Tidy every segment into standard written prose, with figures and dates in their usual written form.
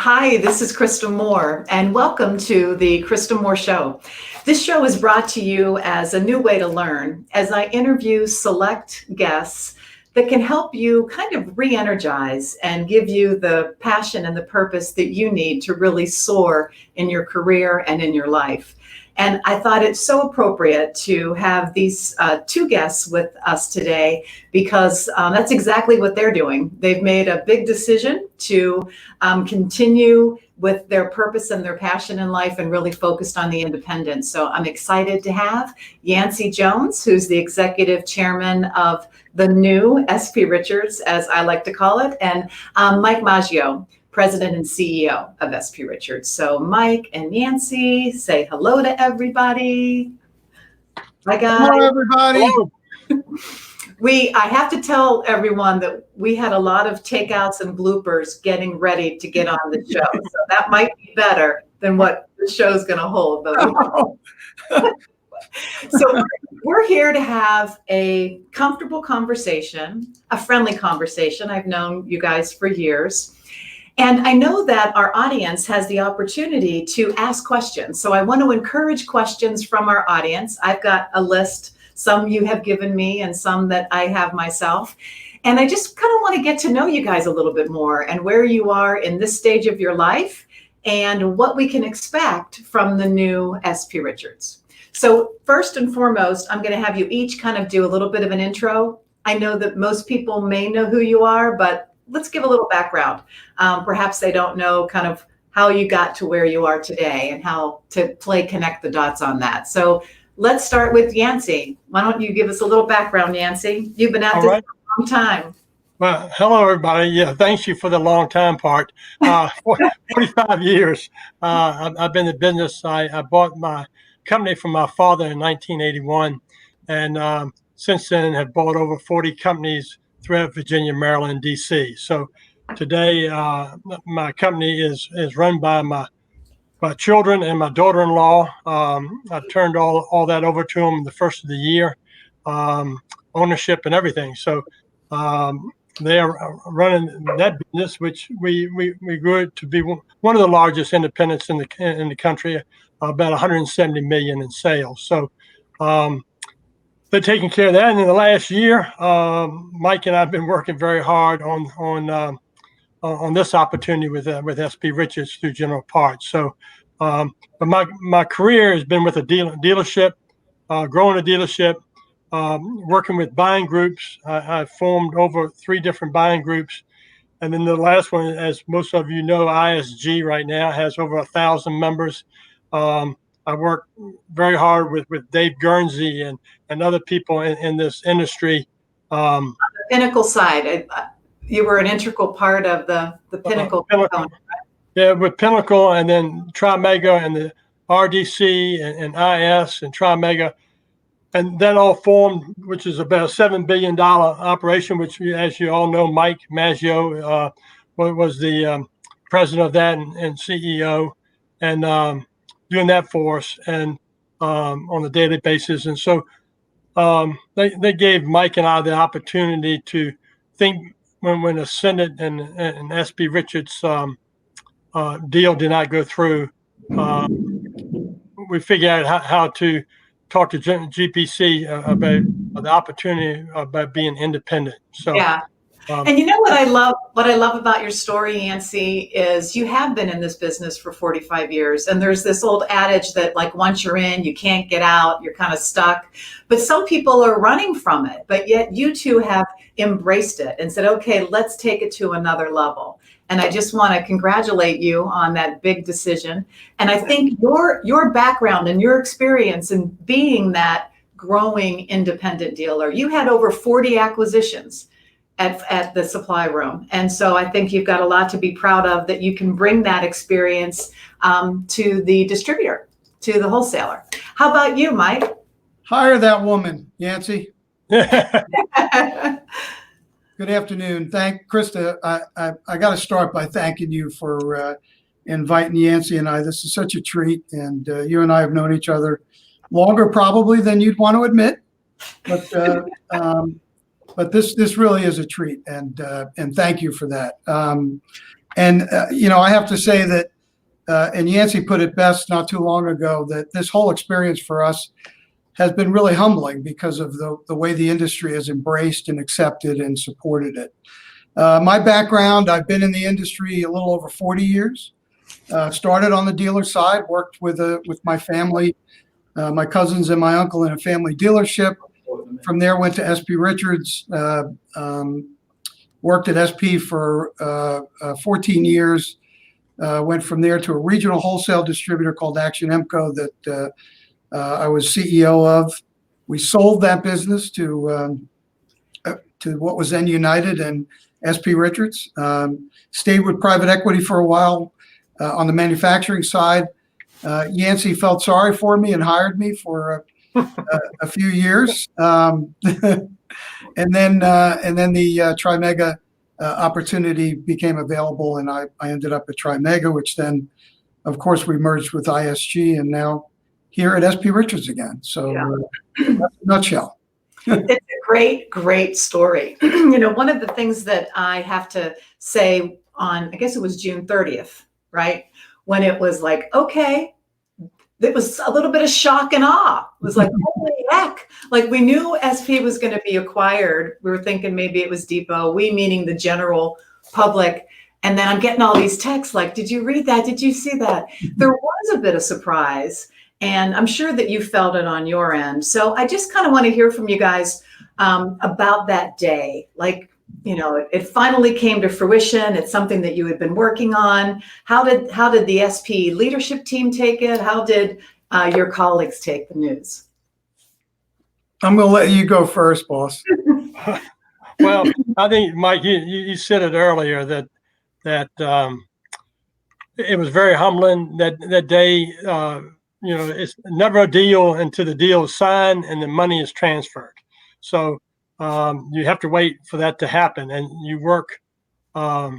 Hi, this is Krista Moore, and welcome to the Krista Moore Show. This show is brought to you as a new way to learn as I interview select guests that can help you kind of re-energize and give you the passion and the purpose that you need to really soar in your career and in your life. And I thought it's so appropriate to have these two guests with us today because that's exactly what they're doing. They've made a big decision to continue with their purpose and their passion in life and really focused on the independent. So I'm excited to have Yancey Jones, who's the executive chairman of the new S.P.Richards, as I like to call it, and Mike Maggio, President and CEO of S.P.Richards. So Mike and Yancey, say hello to everybody. Hi guys. Hello everybody. I have to tell everyone that we had a lot of takeouts and bloopers getting ready to get on the show. So that might be better than what the show's going to hold. But so we're here to have a comfortable conversation, a friendly conversation. I've known you guys for years. And I know that our audience has the opportunity to ask questions. So I want to encourage questions from our audience. I've got a list, some you have given me and some that I have myself. And I just kind of want to get to know you guys a little bit more and where you are in this stage of your life and what we can expect from the new S.P.Richards. So first and foremost, I'm going to have you each kind of do a little bit of an intro. I know that most people may know who you are, but let's give a little background. Perhaps they don't know kind of how you got to where you are today and how to connect the dots on that. So let's start with Yancey. Why don't you give us a little background, Yancey? You've been at this for a long time. Well, hello, everybody. Yeah, thanks you for the long time part. 45 years. I've been in business. I bought my company from my father in 1981. And since then have bought over 40 companies throughout Virginia, Maryland, D.C. So today, my company is run by my children and my daughter-in-law. I turned all that over to them the first of the year, ownership and everything. So they are running that business, which we grew it to be one of the largest independents in the country, about 170 million in sales. So they're taking care of that. And in the last year, Mike and I have been working very hard on this opportunity with S.P.Richards through General Parts. So, but my career has been with a dealership, growing a dealership, working with buying groups. I've formed over 3 different buying groups. And then the last one, as most of you know, ISG right now has over 1,000 members. I work very hard with Dave Guernsey and other people in this industry. On the Pinnacle side, you were an integral part of the Pinnacle component, right? Yeah, with Pinnacle and then Tri-Mega and the RDC and IS and Tri-Mega. And that all formed, which is about a $7 billion operation, which, as you all know, Mike Maggio was the president of that and CEO. And doing that for us and on a daily basis. And so they gave Mike and I the opportunity to think when the Senate and S.P.Richards deal did not go through, we figured out how to talk to GPC about the opportunity about being independent. So yeah. And you know what I love about your story, Yancey, is you have been in this business for 45 years. And there's this old adage that like once you're in, you can't get out, you're kind of stuck. But some people are running from it. But yet you two have embraced it and said, okay, let's take it to another level. And I just want to congratulate you on that big decision. And I think your background and your experience in being that growing independent dealer, you had over 40 acquisitions at the supply room. And so I think you've got a lot to be proud of that you can bring that experience to the distributor, to the wholesaler. How about you, Mike? Hire that woman, Yancey. Good afternoon. Thank Krista. I got to start by thanking you for inviting Yancey and I. This is such a treat. And you and I have known each other longer probably than you'd want to admit. But this really is a treat, and thank you for that. And, I have to say that, and Yancey put it best not too long ago, that this whole experience for us has been really humbling because of the way the industry has embraced and accepted and supported it. My background, I've been in the industry a little over 40 years. Started on the dealer side, worked with my family, my cousins and my uncle in a family dealership. From there, went to S.P.Richards, worked at SP for 14 years. Went from there to a regional wholesale distributor called Action Emco that I was CEO of. We sold that business to what was then United and S.P.Richards. Stayed with private equity for a while on the manufacturing side. Yancey felt sorry for me and hired me for a few years. And then the Trimega opportunity became available, and I ended up at Trimega, which then, of course, we merged with ISG, and now here at S.P.Richards again. So, that's a nutshell. It's a great, great story. One of the things that I have to say on, I guess it was June 30th, right? When it was like, okay, it was a little bit of shock and awe. It was like, holy heck. Like, we knew SP was going to be acquired. We were thinking maybe it was Depot, we meaning the general public. And then I'm getting all these texts like, did you read that? Did you see that? There was a bit of surprise. And I'm sure that you felt it on your end. So I just kind of want to hear from you guys about that day. Like, it finally came to fruition. It's something that you had been working on. How did the SP leadership team take it? How did your colleagues take the news? I'm going to let you go first, boss. Well, I think, Mike, you said it earlier that it was very humbling that day. It's never a deal until the deal is signed and the money is transferred. So you have to wait for that to happen, and you work a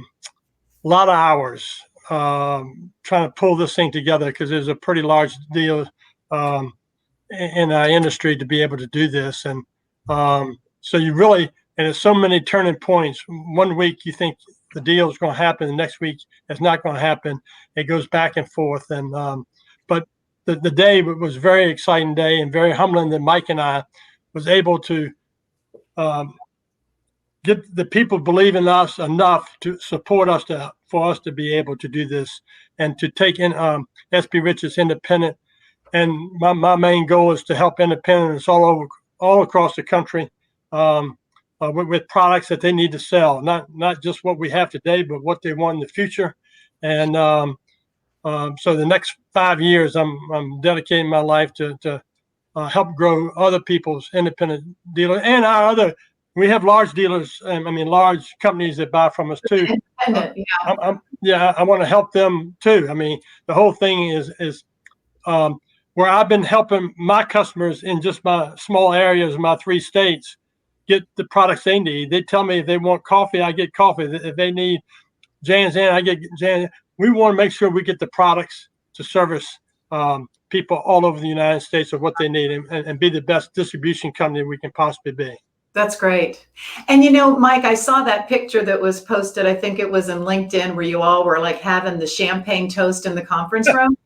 lot of hours trying to pull this thing together because there's a pretty large deal in our industry to be able to do this. And so you really, and there's so many turning points. One week you think the deal is going to happen, the next week it's not going to happen. It goes back and forth. And but the day was a very exciting day and very humbling that Mike and I was able to get the people believe in us enough to support us for us to be able to do this and to take in S.P.Richards independent. And my main goal is to help independents all across the country with products that they need to sell, not just what we have today, but what they want in the future. And so the next 5 years, I'm dedicating my life to help grow other people's independent dealers and our other. We have large dealers, large companies that buy from us too. I want to help them too. I mean, the whole thing is where I've been helping my customers in just my small areas, my 3 states, get the products they need. They tell me if they want coffee, I get coffee. If they need Jan's in, I get Jan. We want to make sure we get the products to service people all over the United States of what they need and be the best distribution company we can possibly be. That's great. And Mike, I saw that picture that was posted. I think it was in LinkedIn where you all were like having the champagne toast in the conference room.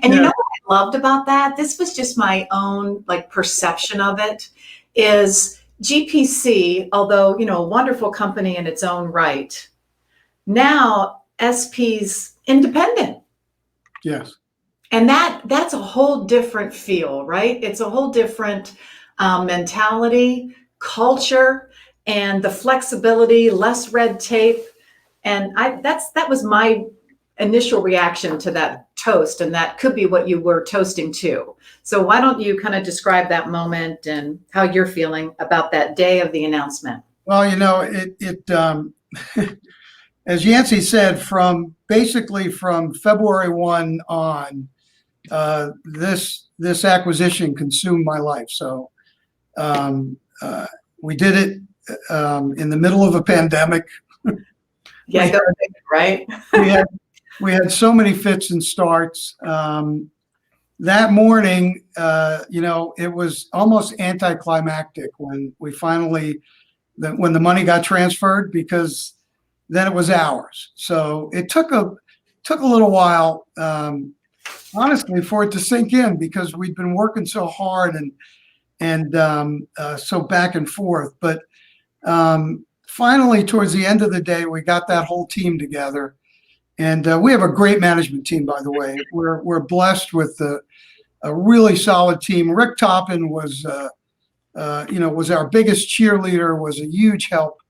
And you know what I loved about that? This was just my own perception of it is GPC, although, a wonderful company in its own right, now SP's independent. Yes. And that's a whole different feel, right? It's a whole different mentality, culture, and the flexibility, less red tape. And that was my initial reaction to that toast, and that could be what you were toasting to. So why don't you kind of describe that moment and how you're feeling about that day of the announcement? Well, as Yancey said, from February 1 on, this acquisition consumed my life. So we did it in the middle of a pandemic. Yeah, right. we had so many fits and starts. That morning, it was almost anticlimactic when we finally, when the money got transferred, because then it was ours. So it took a little while, honestly, for it to sink in, because we'd been working so hard and so back and forth. But finally, towards the end of the day, we got that whole team together, and we have a great management team, by the way. We're blessed with a really solid team. Rick Toppin was our biggest cheerleader, was a huge help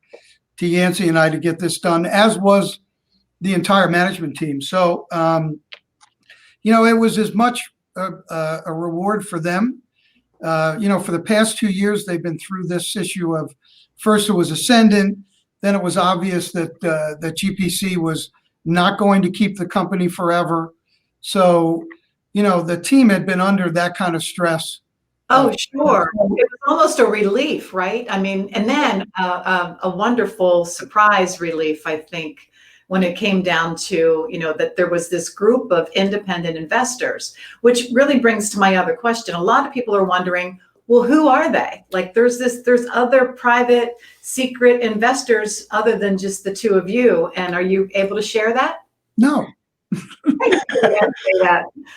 to Yancey and I to get this done, as was the entire management team. So, it was as much a reward for them. For the past 2 years, they've been through this issue of, first it was Ascendant, then it was obvious that GPC was not going to keep the company forever. So, the team had been under that kind of stress. Oh, sure. It was almost a relief, right? I mean, and then a wonderful surprise relief, I think, when it came down to, that there was this group of independent investors, which really brings to my other question. A lot of people are wondering, well, who are they? Like, there's other private secret investors other than just the two of you. And are you able to share that? No.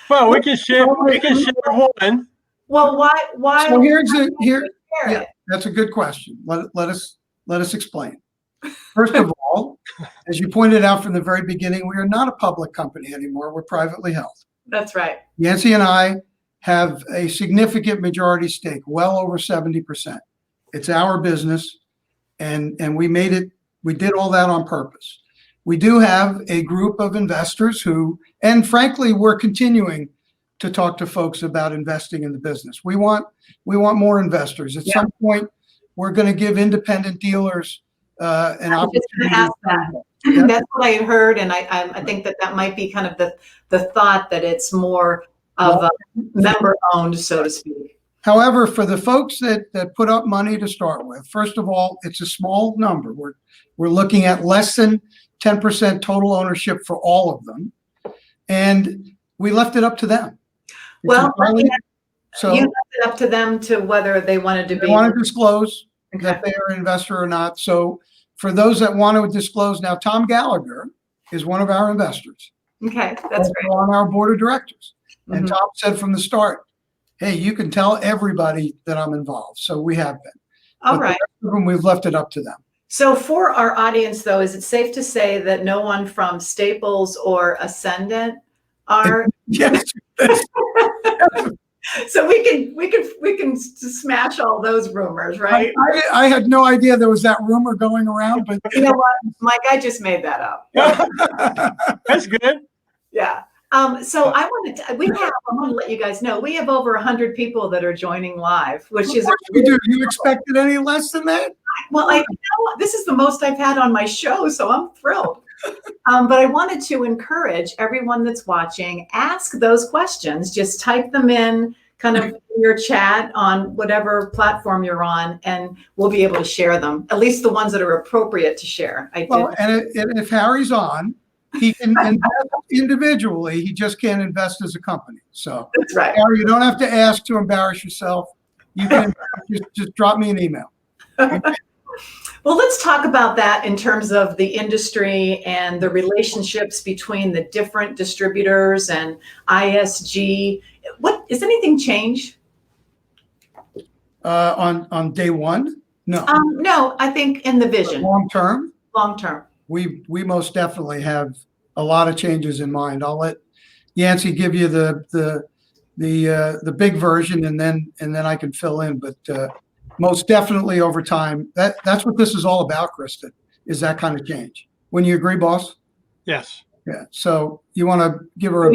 Well, we can share one. Well, why? So that's a good question. Let us explain. First of all, as you pointed out from the very beginning, we are not a public company anymore. We're privately held. That's right. Yancey and I have a significant majority stake, well over 70%. It's our business, and we did all that on purpose. We do have a group of investors who, and frankly, we're continuing to talk to folks about investing in the business. We want more investors. At some point, we're going to give independent dealers an opportunity. Yeah. That's what I had heard, and I think that might be kind of the thought that it's more of a member-owned, so to speak. However, for the folks that put up money to start with, first of all, it's a small number. We're looking at less than 10% total ownership for all of them, and we left it up to them. Well, you left it up to them to whether they wanted to disclose that they are an investor or not. So for those that want to disclose, now Tom Gallagher is one of our investors. Okay, that's great. On our board of directors. Mm-hmm. And Tom said from the start, hey, you can tell everybody that I'm involved. So we have been. All right. The rest of them, we've left it up to them. So for our audience, though, is it safe to say that no one from Staples or Ascendant are? Yes. So we can smash all those rumors, right? I had no idea there was that rumor going around, but you know what, Mike, I just made that up. That's good. Yeah. So I want to let you guys know we have over 100 people that are joining live, which is we do. You expected any less than that? Well, this is the most I've had on my show, so I'm thrilled. But I wanted to encourage everyone that's watching, ask those questions. Just type them in kind of in your chat on whatever platform you're on, and we'll be able to share them, at least the ones that are appropriate to share. And if Harry's on, he can invest individually. He just can't invest as a company. So that's right. Harry, you don't have to ask to embarrass yourself. You can just drop me an email. Well, let's talk about that in terms of the industry and the relationships between the different distributors and ISG. Is anything changed? On day one? No. No, I think in the vision. Long term? Long term. We most definitely have a lot of changes in mind. I'll let Yancey give you the big version, and then I can fill in. But most definitely over time, that's what this is all about, Krista, is that kind of change. Wouldn't you agree, boss? Yes. Yeah. So you want to give her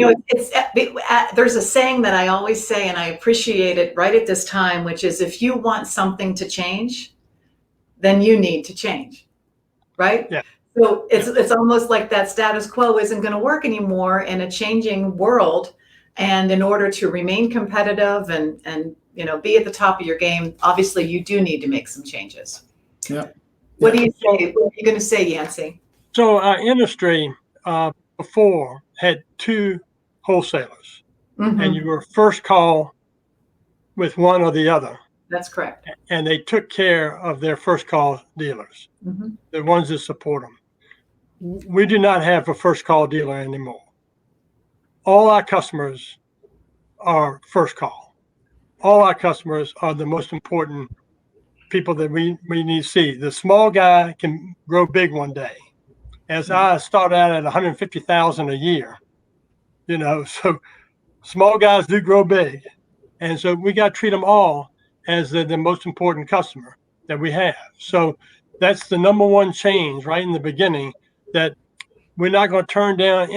there's a saying that I always say, and I appreciate it right at this time, which is if you want something to change, then you need to change, right? Yeah. So it's almost like that status quo isn't going to work anymore in a changing world. And in order to remain competitive and be at the top of your game, obviously you do need to make some changes. Yeah. What do you say? What are you going to say, Yancey? So our industry before had two wholesalers, and you were first call with one or the other. That's correct. And they took care of their first call dealers, the ones that support them. we do not have a first call dealer anymore. All our customers are first call. All our customers are the most important people that we need to see. The small guy can grow big one day. As I started out at 150,000 a year, so small guys do grow big. And so we got to treat them all as the most important customer that we have. So that's the number one change right in the beginning, that we're not going to turn down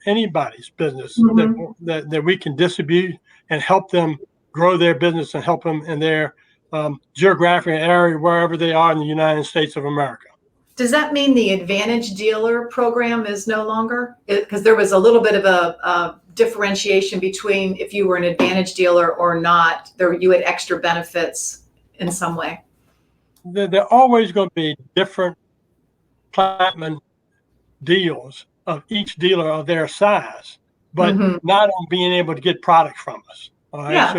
anybody's business that we can distribute and help them grow their business and help them in their geographic area, wherever they are in the United States of America. Does that mean the Advantage Dealer program is no longer? Because there was a little bit of a differentiation between if you were an Advantage dealer or not. You had extra benefits in some way. There are always going to be different platinum deals of each dealer of their size, but not on being able to get products from us. All right. Yeah.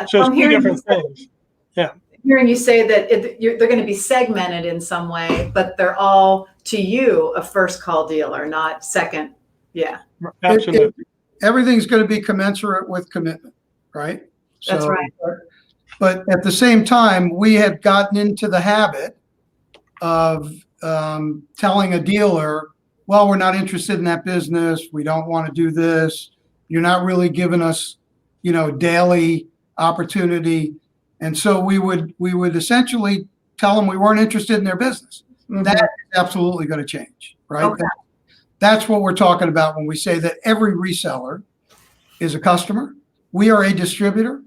So it's two different things. Yeah. Hearing you say that they're going to be segmented in some way, but they're all to you a first call dealer, not second. Yeah. Absolutely. Everything's going to be commensurate with commitment, right? That's right. But at the same time, we have gotten into the habit of telling a dealer, well, we're not interested in that business. We don't want to do this. You're not really giving us, daily opportunity. And so we would essentially tell them we weren't interested in their business. That is absolutely going to change, right? Okay. That's what we're talking about when we say that every reseller is a customer. We are a distributor.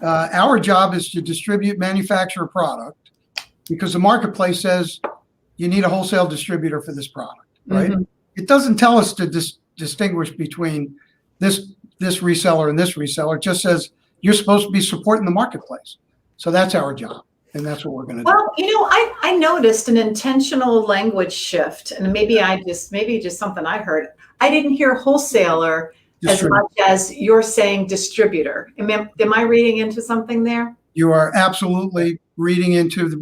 Our job is to distribute, manufacture a product, because the marketplace says you need a wholesale distributor for this product, right? It doesn't tell us to distinguish between this reseller and this reseller. It just says you're supposed to be supporting the marketplace. So that's our job, and that's what we're going to do. Well, I noticed an intentional language shift, and maybe just something I heard. I didn't hear wholesaler as much as you're saying distributor. Am I reading into something there? You are absolutely reading into.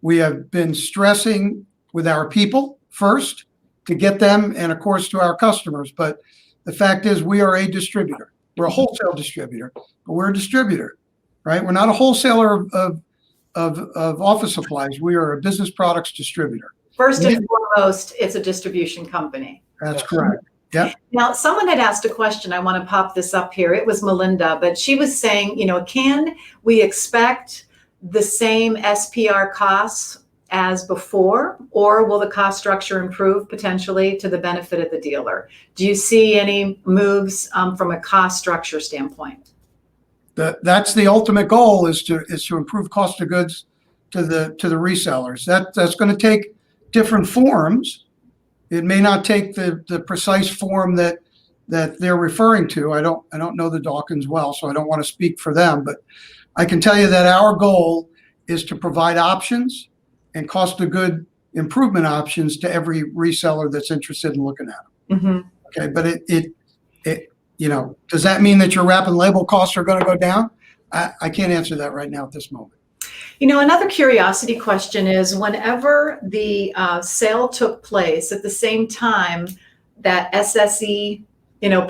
We have been stressing with our people first to get them, and of course to our customers. But the fact is, we are a distributor. We're a wholesale distributor, but we're a distributor, right? We're not a wholesaler of office supplies. We are a business products distributor. First and foremost, it's a distribution company. That's correct. Yeah. Now, someone had asked a question. I want to pop this up here. It was Melinda, but she was saying, can we expect the same SPR costs as before, or will the cost structure improve potentially to the benefit of the dealer? Do you see any moves from a cost structure standpoint? That's the ultimate goal, is to improve cost of goods to the resellers. That's going to take different forms. It may not take the precise form that they're referring to. I don't know the Dawkins well, so I don't want to speak for them, but I can tell you that our goal is to provide options and cost of good improvement options to every reseller that's interested in looking at them. Okay, but it does that mean that your wrap and label costs are going to go down? I can't answer that right now at this moment. Another curiosity question is, whenever the sale took place at the same time that SSE,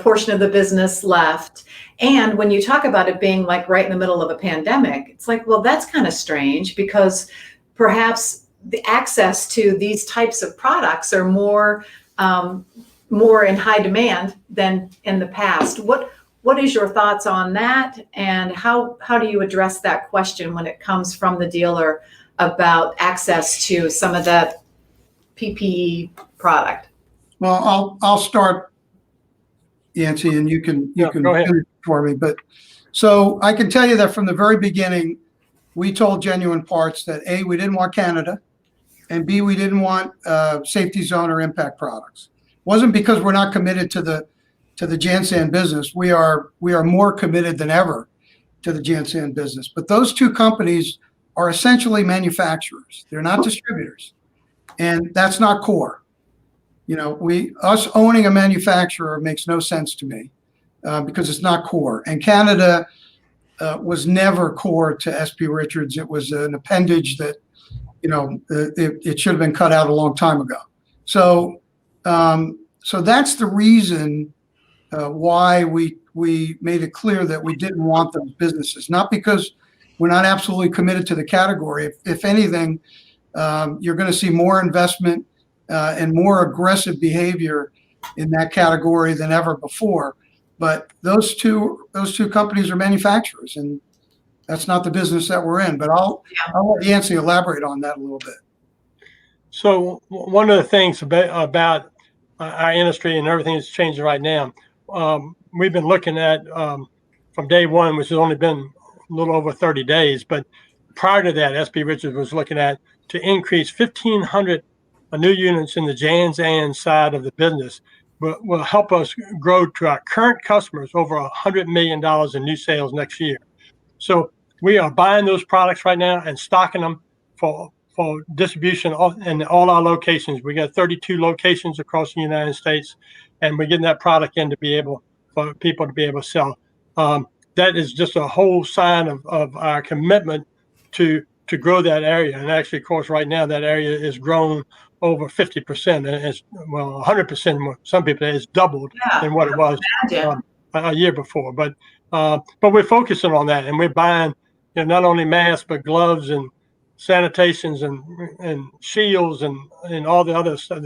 portion of the business left, and when you talk about it being like right in the middle of a pandemic, it's like, well, that's kind of strange, because perhaps the access to these types of products are more in high demand than in the past. What is your thoughts on that, and how do you address that question when it comes from the dealer about access to some of that PPE product? Well, I'll start, Yancey, and you can go ahead for me. But so I can tell you that from the very beginning, we told Genuine Parts that A, we didn't want Canada, and B, we didn't want safety zone or impact products. It wasn't because we're not committed to the Jansan business. We are more committed than ever to the Jansan business. But those two companies are essentially manufacturers. They're not distributors, and that's not core. Us owning a manufacturer makes no sense to me because it's not core. And Canada was never core to S.P.Richards. It was an appendage that, it should have been cut out a long time ago. So, so that's the reason why we made it clear that we didn't want those businesses. Not because we're not absolutely committed to the category. If anything, you're going to see more investment and more aggressive behavior in that category than ever before. But those two companies are manufacturers, and that's not the business that we're in. But I'll let Yancey elaborate on that a little bit. So one of the things about our industry and everything that's changing right now, we've been looking at from day one, which has only been a little over 30 days, but prior to that, S.P.Richards was looking at to increase 1,500 new units in the Jan side of the business, will help us grow to our current customers over $100 million in new sales next year. So we are buying those products right now and stocking them for distribution in all our locations. We got 32 locations across the United States, and we're getting that product in to be able for people to be able to sell. That is just a whole sign of our commitment to grow that area. And actually, of course, right now that area is grown over 50%, and it's 100%. Some people it's doubled than what it was a year before. But we're focusing on that, and we're buying not only masks but gloves and sanitations and shields and all the other stuff.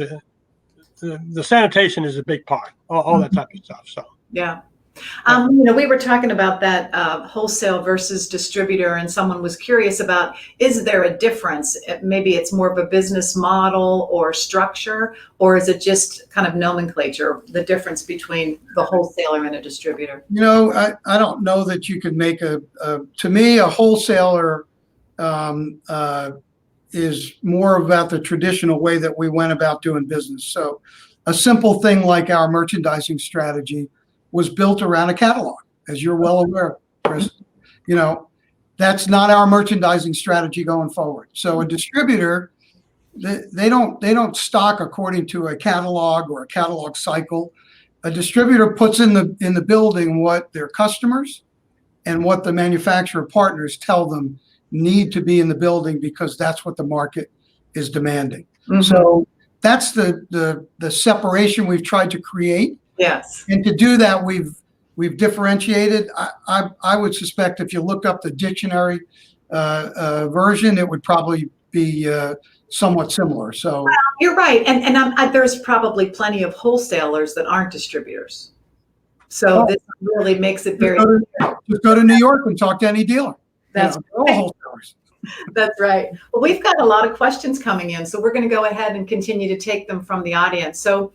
The sanitation is a big part, all that type of stuff. So yeah. We were talking about that wholesale versus distributor, and someone was curious about, is there a difference? Maybe it's more of a business model or structure, or is it just kind of nomenclature, the difference between the wholesaler and a distributor? I don't know that you could make to me, a wholesaler is more about the traditional way that we went about doing business. So a simple thing like our merchandising strategy was built around a catalog, as you're well aware, Chris. That's not our merchandising strategy going forward. So a distributor, they don't stock according to a catalog or a catalog cycle. A distributor puts in the building what their customers and what the manufacturer partners tell them need to be in the building, because that's what the market is demanding. Mm-hmm. So that's the separation we've tried to create. Yes. And to do that, we've differentiated. I would suspect if you look up the dictionary version, it would probably be somewhat similar. So well, you're right, and there's probably plenty of wholesalers that aren't distributors. So this really makes it very. Just go to New York and talk to any dealer. That's all wholesalers. That's right. Well, we've got a lot of questions coming in, so we're going to go ahead and continue to take them from the audience. So.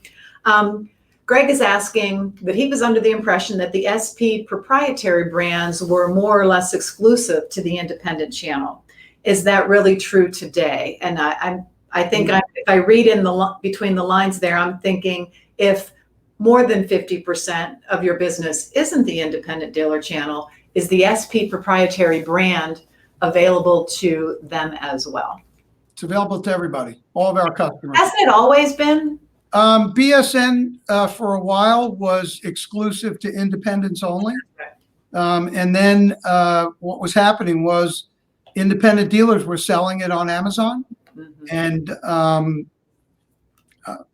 Greg is asking that he was under the impression that the SP proprietary brands were more or less exclusive to the independent channel. Is that really true today? And I think if I read in between the lines there, I'm thinking if more than 50% of your business isn't the independent dealer channel, is the SP proprietary brand available to them as well? It's available to everybody, all of our customers. Hasn't it always been? BSN for a while was exclusive to independents only. And then what was happening was independent dealers were selling it on Amazon. Mm-hmm. And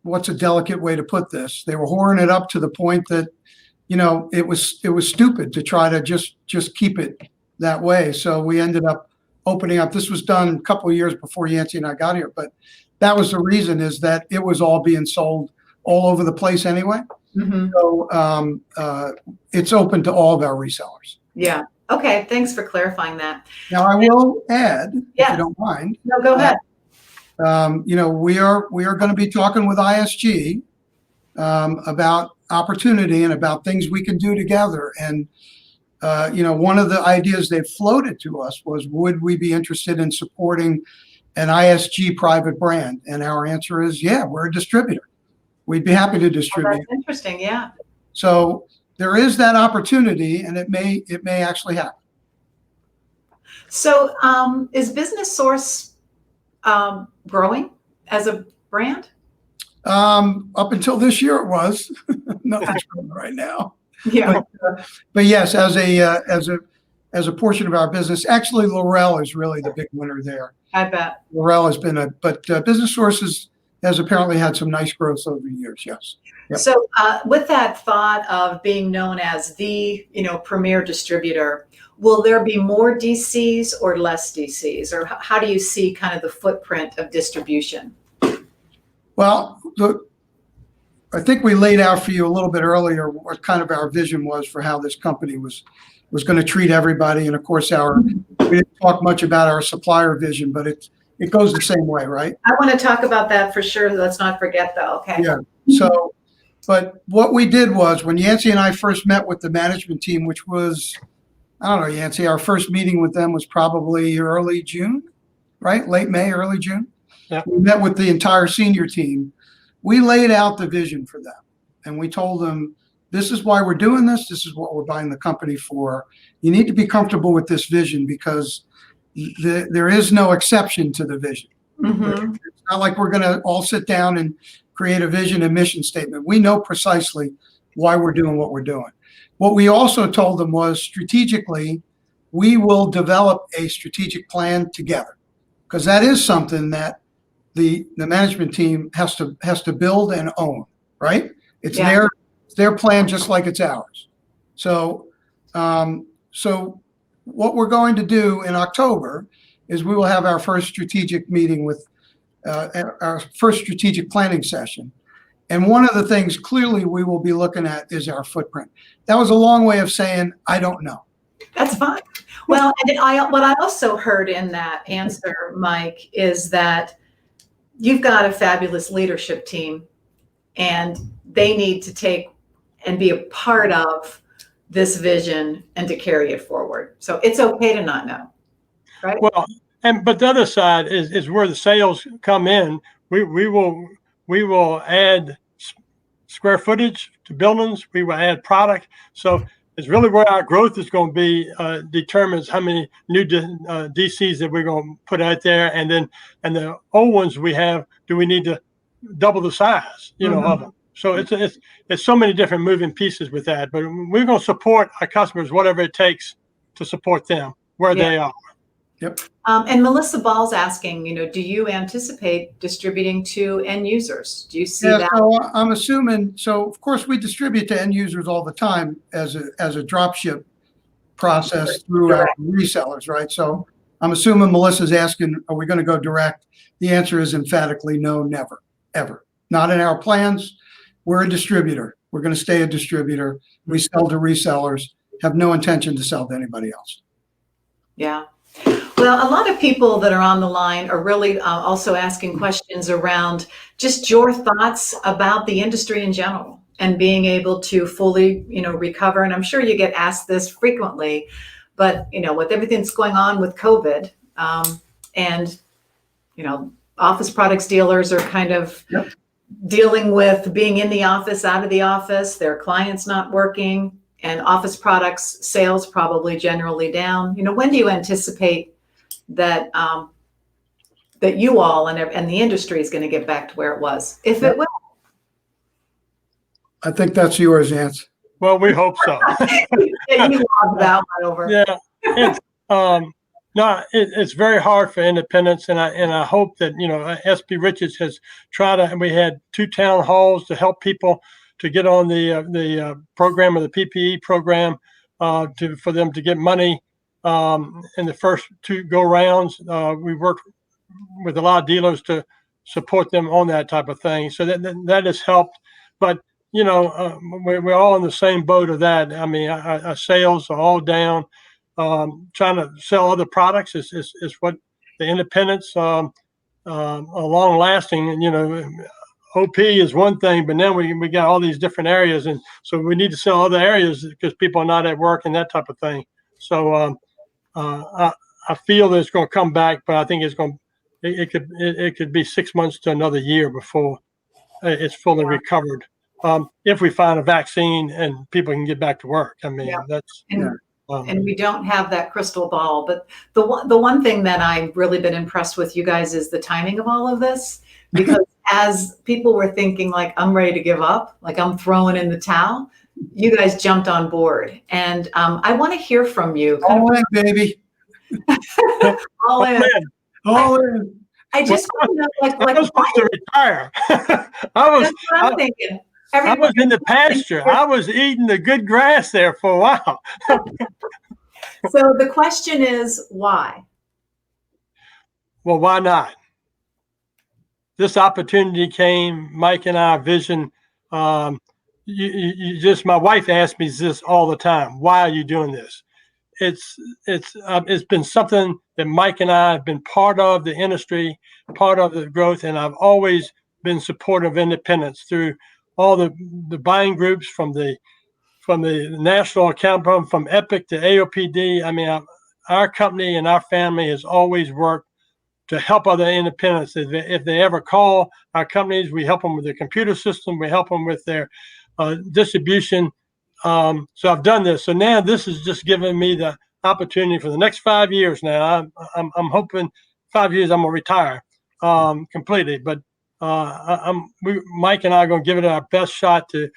what's a delicate way to put this? They were whoring it up to the point that, it was stupid to try to just keep it that way. So we ended up opening up. This was done a couple of years before Yancey and I got here, but that was the reason, is that it was all being sold all over the place anyway. Mm-hmm. So it's open to all of our resellers. Yeah. Okay. Thanks for clarifying that. Now I will add, if you don't mind. No, go ahead. We are going to be talking with ISG about opportunity and about things we can do together. And one of the ideas they floated to us was, would we be interested in supporting an ISG private brand? And our answer is, yeah, we're a distributor. We'd be happy to distribute. Oh, that's interesting, yeah. So there is that opportunity, and it may actually happen. So is Business Source growing as a brand? Up until this year, it was. Nothing's growing right now. Yeah. But yes, as a portion of our business, actually, Laurel is really the big winner there. I bet. Laurel has been but Business Source has apparently had some nice growth over the years. Yes. Yep. So with that thought of being known as the, premier distributor, will there be more DCs or less DCs? Or how do you see kind of the footprint of distribution? Well, I think we laid out for you a little bit earlier what kind of our vision was for how this company was going to treat everybody. And of course, we didn't talk much about our supplier vision, but it goes the same way, right? I want to talk about that for sure. Let's not forget though. Okay. Yeah. So, but what we did was when Yancey and I first met with the management team, which was, I don't know, Yancey, our first meeting with them was probably early June, right? Late May, early June. Yeah. We met with the entire senior team. We laid out the vision for them and we told them, this is why we're doing this. This is what we're buying the company for. You need to be comfortable with this vision because there is no exception to the vision. Mm-hmm. It's not like we're going to all sit down and create a vision and mission statement. We know precisely why we're doing what we're doing. What we also told them was strategically, we will develop a strategic plan together because that is something that the management team has to build and own, right? It's their plan just like it's ours. So what we're going to do in October is we will have our first strategic meeting with our first strategic planning session. And one of the things clearly we will be looking at is our footprint. That was a long way of saying, I don't know. That's fine. Well, and what I also heard in that answer, Mike, is that you've got a fabulous leadership team and they need to take and be a part of this vision and to carry it forward. So it's okay to not know, right? Well, but the other side is where the sales come in. We will add square footage to buildings. We will add product. So it's really where our growth is going to be determines how many new DCs that we're going to put out there, and the old ones we have. Do we need to double the size, of them? So it's so many different moving pieces with that. But we're going to support our customers whatever it takes to support them where they are. Yep. And Melissa Ball's asking, do you anticipate distributing to end users? Do you see that? So I'm assuming. So of course we distribute to end users all the time as a drop ship process through our resellers, right? So I'm assuming Melissa's asking, are we going to go direct? The answer is emphatically no, never, ever. Not in our plans. We're a distributor. We're going to stay a distributor. We sell to resellers. Have no intention to sell to anybody else. Yeah. Well, a lot of people that are on the line are really also asking questions around just your thoughts about the industry in general and being able to fully, recover. And I'm sure you get asked this frequently, but, with everything that's going on with COVID and, office products dealers are kind of dealing with being in the office, out of the office, their clients not working, and office products sales probably generally down. When do you anticipate that that you all and the industry is going to get back to where it was, if it will? I think that's yours, Yance. Well, we hope so. You logged that one over. Yeah, it's very hard for independents, and I hope that S.P.Richards has tried and we had 2 town halls to help people to get on the program or the PPE program for them to get money. In the first 2 go rounds, we worked with a lot of dealers to support them on that type of thing. So that has helped. But we're all in the same boat of that. I mean, our sales are all down. Trying to sell other products is what the independents are long lasting. And OP is one thing, but then we got all these different areas, and so we need to sell other areas because people are not at work and that type of thing. So I feel that it's going to come back, but I think it could be 6 months to another year before it's fully recovered. If we find a vaccine and people can get back to work, I mean that's. And we don't have that crystal ball, but the one thing that I've really been impressed with you guys is the timing of all of this, because as people were thinking like, I'm ready to give up, like I'm throwing in the towel, you guys jumped on board. And I want to hear from you. All in, baby. All in. All in. I just want to know, I was supposed to retire. that's what I'm thinking. I was in the pasture. I was eating the good grass there for a while. So the question is, why? Well, why not? This opportunity came, Mike and I vision. My wife asks me this all the time. Why are you doing this? It's been something that Mike and I have been part of the industry, part of the growth, and I've always been supportive of independence through all the buying groups from the national account from Epic to AOPD. I mean, our company and our family has always worked to help other independents. If they ever call our companies, we help them with their computer system. We help them with their distribution. So I've done this. So now this is just giving me the opportunity for the next 5 years. Now I'm hoping 5 years I'm gonna retire completely. But Mike and I are gonna give it our best shot to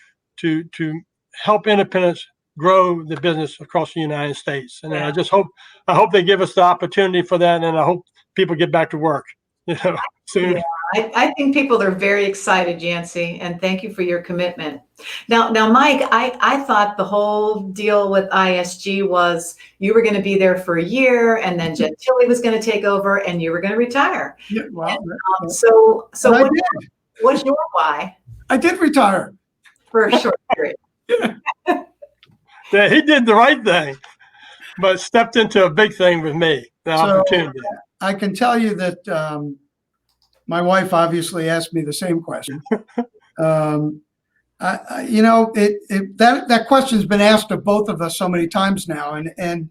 help independents grow the business across the United States. And I hope they give us the opportunity for that. And I hope people get back to work, soon. Yeah, I think people are very excited, Yancey, and thank you for your commitment. Now, Mike, I thought the whole deal with ISG was you were going to be there for a year, and then Gentili was going to take over, and you were going to retire. Yeah, well, so what's your why? I did retire For a short period. Yeah, he did the right thing, but stepped into a big thing with me, the opportunity. I can tell you that my wife obviously asked me the same question. That question's been asked of both of us so many times now, and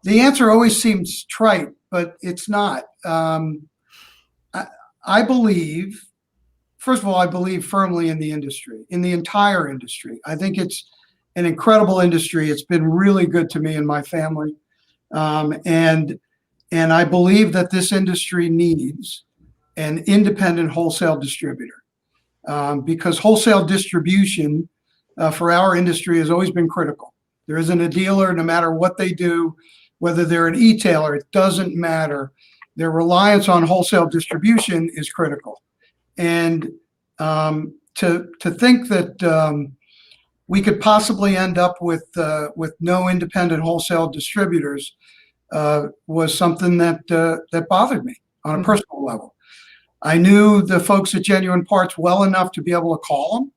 the answer always seems trite, but it's not. I believe, first of all, I believe firmly in the industry, in the entire industry. I think it's an incredible industry. It's been really good to me and my family, and I believe that this industry needs an independent wholesale distributor, because wholesale distribution for our industry has always been critical. There isn't a dealer, no matter what they do, whether they're an e-tailer, it doesn't matter. Their reliance on wholesale distribution is critical. And to think that we could possibly end up with no independent wholesale distributors was something that bothered me on a personal level. I knew the folks at Genuine Parts well enough to be able to call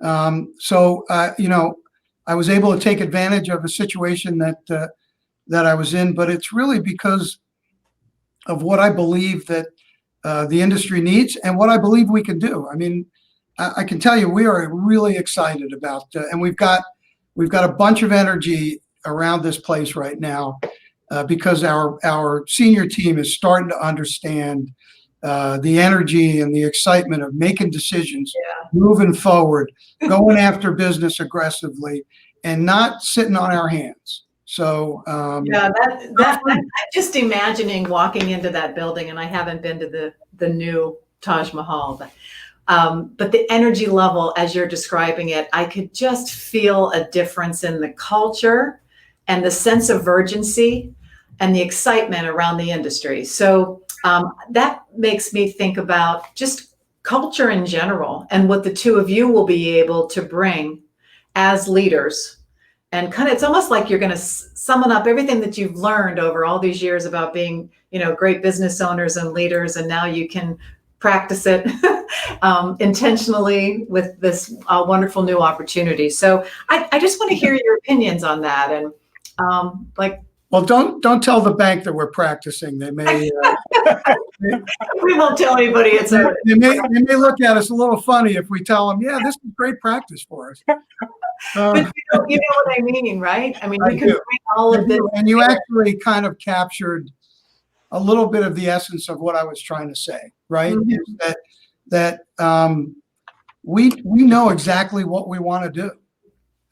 them. So I was able to take advantage of a situation that I was in, but it's really because of what I believe that the industry needs and what I believe we can do. I mean, I can tell you we are really excited about, and we've got a bunch of energy around this place right now. Because our senior team is starting to understand the energy and the excitement of making decisions, moving forward, going after business aggressively, and not sitting on our hands. So I'm just imagining walking into that building, and I haven't been to the new Taj Mahal, but the energy level as you're describing it, I could just feel a difference in the culture and the sense of urgency and the excitement around the industry. So that makes me think about just culture in general and what the two of you will be able to bring as leaders. And kind of, it's almost like you're going to summon up everything that you've learned over all these years about being, great business owners and leaders, and now you can practice it intentionally with this wonderful new opportunity. So I just want to hear your opinions on that. And well, don't tell the bank that we're practicing. They may we won't tell anybody. They may look at us a little funny if we tell them, yeah, this is great practice for us. But you know what I mean, right? I mean, we can bring all of this. And you actually kind of captured a little bit of the essence of what I was trying to say, right? Mm-hmm. Is that we know exactly what we want to do.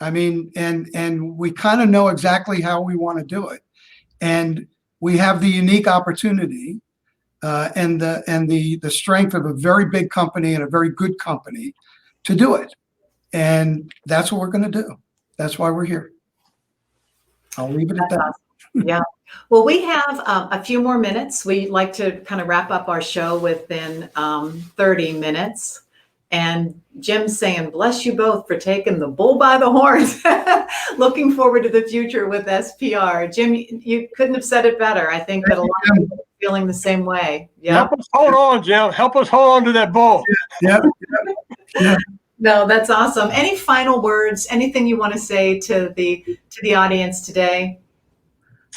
I mean, and we kind of know exactly how we want to do it. And we have the unique opportunity and the strength of a very big company and a very good company to do it. And that's what we're going to do. That's why we're here. I'll leave it at that. Awesome. Yeah. Well, we have a few more minutes. We like to kind of wrap up our show within 30 minutes. And Jim's saying, bless you both for taking the bull by the horns. Looking forward to the future with SPR. Jim, you couldn't have said it better. I think that a lot of people are feeling the same way. Yeah. Help us hold on, Jim. Help us hold on to that bull. Yeah. Yeah. No, that's awesome. Any final words? Anything you want to say to the audience today?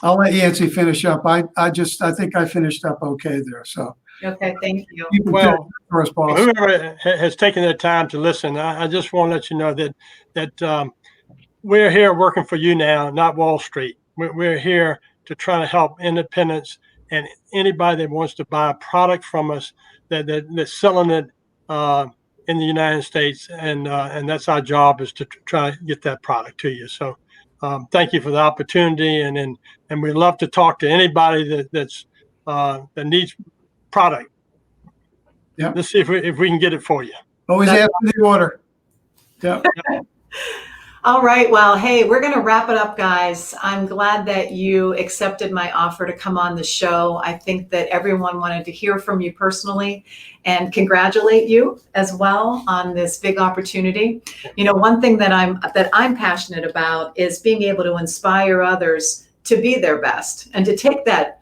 I'll let Yancey finish up. I think I finished up okay there. So Okay, thank you. you can Well, finish for us, boss. whoever has taken the time to listen, I just want to let you know that we're here working for you now, not Wall Street. We're here to try to help independents and anybody that wants to buy a product from us that's selling it in the United States, and that's our job, is to try to get that product to you. So thank you for the opportunity, and we love to talk to anybody that needs product. Yeah. Let's see if we can get it for you. Always ask for the order. Yeah. All right. Well, hey, we're going to wrap it up, guys. I'm glad that you accepted my offer to come on the show. I think that everyone wanted to hear from you personally and congratulate you as well on this big opportunity. You know, one thing that I'm passionate about is being able to inspire others to be their best and to take that,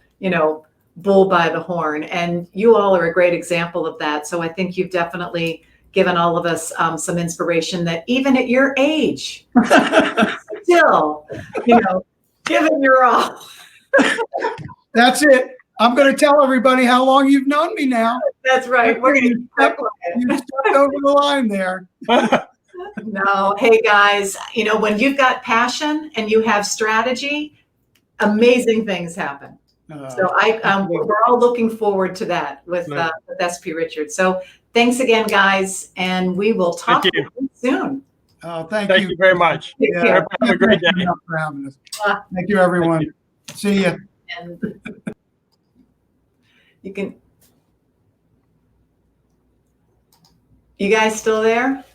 bull by the horn. And you all are a great example of that. So I think you've definitely given all of us some inspiration that even at your age, still, give it your all. That's it. I'm going to tell everybody how long you've known me now. That's right. We're going to keep that quiet. You stepped over the line there. No, hey guys, when you've got passion and you have strategy, amazing things happen. So we're all looking forward to that with S.P.Richards. So thanks again, guys, and we will talk to you soon. Thank Thank you very much. Yeah. Have a great day. Thank you, everyone. See you. And you guys still there?